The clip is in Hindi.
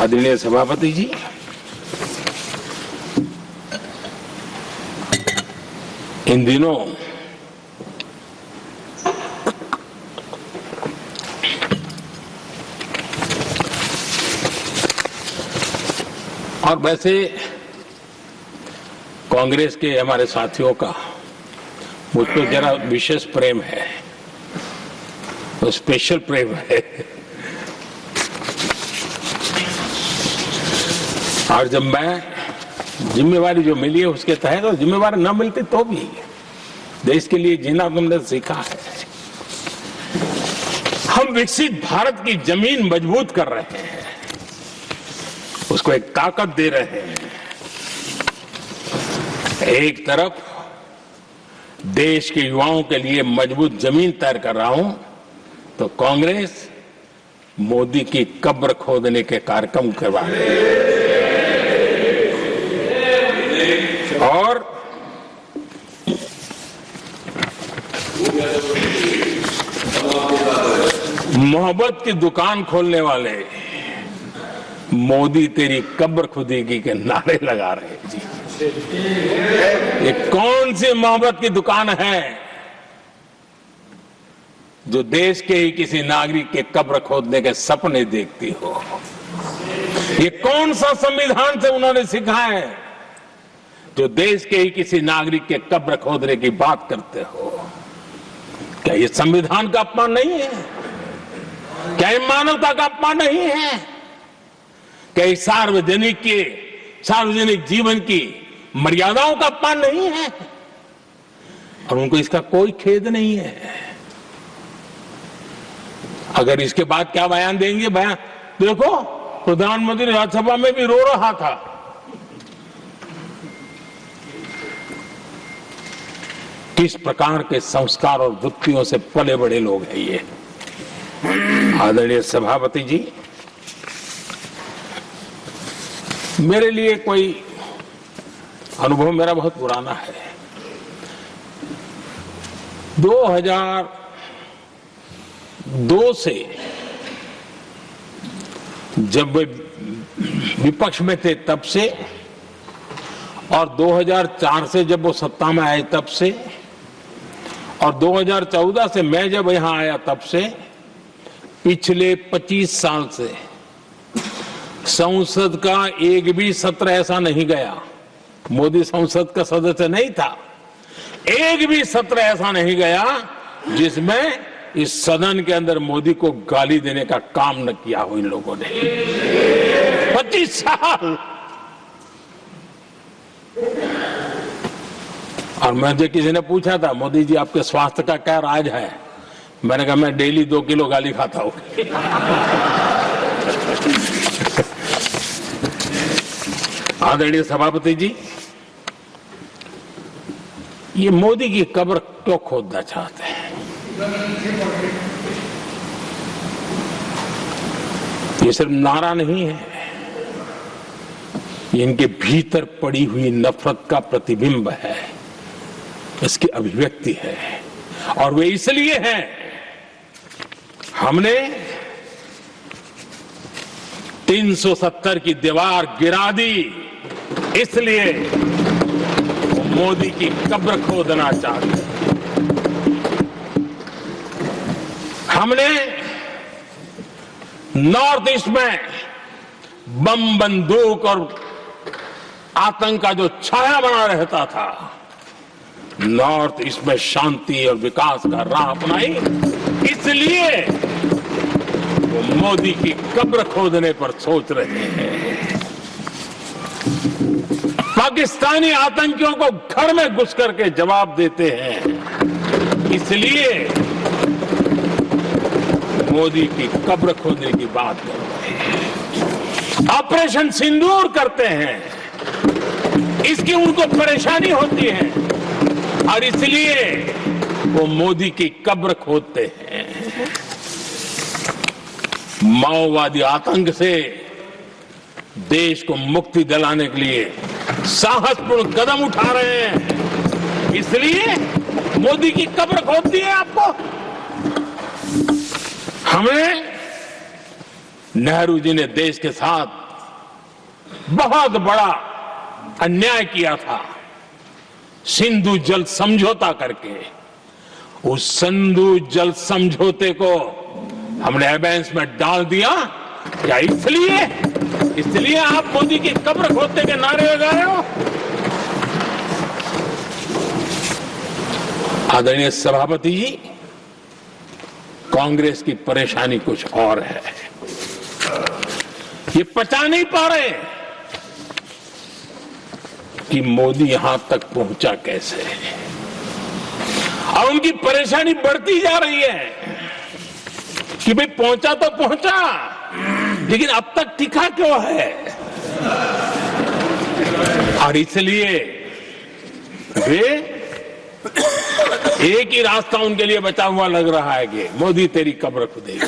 आदरणीय सभापति जी, इन दिनों और वैसे कांग्रेस के हमारे साथियों का मुझ पर जरा विशेष प्रेम है, तो स्पेशल प्रेम है। और जब मैं जिम्मेवारी जो मिली है उसके तहत, और जिम्मेवारी न मिलती तो भी देश के लिए जीना तुमने सीखा है। हम विकसित भारत की जमीन मजबूत कर रहे हैं, उसको एक ताकत दे रहे हैं। एक तरफ देश के युवाओं के लिए मजबूत जमीन तैयार कर रहा हूं, तो कांग्रेस मोदी की कब्र खोदने के कार्यक्रम करवा रही है। और मोहब्बत की दुकान खोलने वाले मोदी तेरी कब्र खुदेगी के नारे लगा रहे हैं जी। ये कौन सी मोहब्बत की दुकान है जो देश के ही किसी नागरिक के कब्र खोदने के सपने देखती हो? ये कौन सा संविधान से उन्होंने सीखा है जो देश के ही किसी नागरिक के कब्र खोदने की बात करते हो? क्या ये संविधान का अपमान नहीं है? क्या ये मानवता का अपमान नहीं है? क्या ये सार्वजनिक जीवन की मर्यादाओं का अपमान नहीं है? और उनको इसका कोई खेद नहीं है। अगर इसके बाद क्या बयान देंगे? बयान देखो, प्रधानमंत्री राज्यसभा में भी रो रहा था। किस प्रकार के संस्कार और वृत्तियों से पले बड़े लोग हैं ये। आदरणीय सभापति जी, मेरे लिए कोई अनुभव मेरा बहुत पुराना है। 2002 से जब वे विपक्ष में थे तब से, और 2004 से जब वो सत्ता में आए तब से, और 2014 से मैं जब यहां आया तब से, पिछले 25 साल से संसद का एक भी सत्र ऐसा नहीं गया, मोदी संसद का सदस्य नहीं था, एक भी सत्र ऐसा नहीं गया जिसमें इस सदन के अंदर मोदी को गाली देने का काम न किया हो इन लोगों ने। 25 साल। और मुझे किसी ने पूछा था, मोदी जी आपके स्वास्थ्य का क्या राज है? मैंने कहा मैं डेली 2 किलो गाली खाता हूं। आदरणीय सभापति जी, ये मोदी की कब्र क्यों खोदना चाहते हैं? ये सिर्फ नारा नहीं है, ये इनके भीतर पड़ी हुई नफरत का प्रतिबिंब है, इसकी अभिव्यक्ति है। और वे इसलिए हैं, हमने 370 की दीवार गिरा दी, इसलिए वो मोदी की कब्र खोदना चाहते हैं। हमने नॉर्थ ईस्ट में बम, बंदूक और आतंक का जो छाया बना रहता था, नॉर्थ ईस्ट में शांति और विकास का राह अपनाई, इसलिए वो मोदी की कब्र खोदने पर सोच रहे हैं। पाकिस्तानी आतंकियों को घर में घुस करके जवाब देते हैं, इसलिए मोदी की कब्र खोदने की बात कर रहे हैं। ऑपरेशन सिंदूर करते हैं, इसकी उनको परेशानी होती है और इसलिए वो मोदी की कब्र खोदते हैं। माओवादी आतंक से देश को मुक्ति दिलाने के लिए साहसपूर्ण कदम उठा रहे हैं, इसलिए मोदी की कब्र खोदती है आपको। हमें नेहरू जी ने देश के साथ बहुत बड़ा अन्याय किया था सिंधु जल समझौता करके। उस सिंधु जल समझौते को हमने एबेंस में डाल दिया। क्या इसलिए आप मोदी की कब्र खोदने के नारे लगा रहे हो? आदरणीय सभापति जी, कांग्रेस की परेशानी कुछ और है। ये पचा नहीं पा रहे कि मोदी यहां तक पहुंचा कैसे है, और उनकी परेशानी बढ़ती जा रही है कि भाई पहुंचा तो पहुंचा, लेकिन अब तक टिका क्यों है? और इसलिए वे एक ही रास्ता उनके लिए बचा हुआ लग रहा है कि मोदी तेरी कब्र खुदेगी।